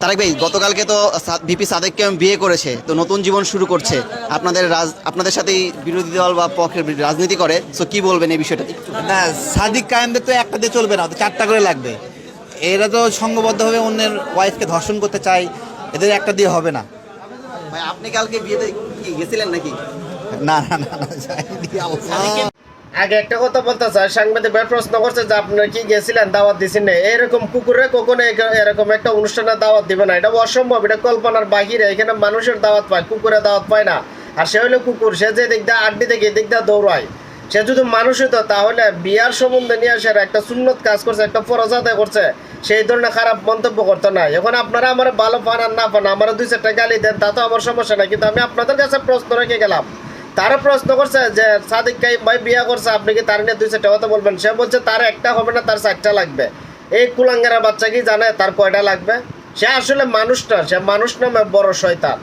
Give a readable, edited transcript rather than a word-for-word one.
তারেক ভাই, গতকালকে তো ভিপি সাদেককে বিয়ে করেছে, তো নতুন জীবন শুরু করছে। আপনাদের সাথেই বিরোধী দল বা পক্ষের রাজনীতি করে, সো কি বলবেন এই বিষয়টা? না, সাদিক কায়েমদের তো একটা দিয়ে চলবে না, তো চারটা করে লাগবে। এরা তো সংঘবদ্ধভাবে অন্যের ওয়াইফকে ধর্ষণ করতে চায়, এদের একটা দিয়ে হবে না। ভাই, আপনি কালকে বিয়েতে কি গেছিলেন নাকি? না না না না, যাইনি, আল্লাহ। আগে একটা কথা বলতে চাই, সাংবাদিক ভাই প্রশ্ন করছে যে আপনারা কি গেছিলেন, দাওয়াত দিচ্ছেন না। এরকম কুকুরে কখনো এরকম একটা অনুষ্ঠানে দাওয়াত দিবে না, এটা অসম্ভব, এটা কল্পনার বাহিরে। এখানে মানুষের দাওয়াত পায়, কুকুরে দাওয়াত পায় না। আর সে হলো কুকুর, সে যে দিক দিয়ে আড্ডি থেকে এদিক দিয়ে দৌড়ায়। সে যদি মানুষ হতো তাহলে বিয়ার সম্বন্ধে নিয়ে আসে একটা সুন্নত কাজ করছে, একটা ফরজ আদায় করছে, সেই ধরনের খারাপ মন্তব্য করতো না। এখন আপনারা আমার ভালো পান আর না পান, আমার 2-4টা গালি দেন, তা তো আমার সমস্যা নাই, কিন্তু আমি আপনাদের কাছে প্রশ্ন রেখে গেলাম। তারা প্রশ্ন করছে যে সাদিক কাইম ভাই বিয়ে করছে, আপনি কি তার নিয়ে 2-4টা কথা বলবেন? সে বলছে তার একটা হবে না, তার 4টা লাগবে। এই কুলাঙ্গারা বাচ্চা কি জানে তার কয়টা লাগবে? সে আসলে মানুষ না, সে মানুষ নামে বড় শয়তান।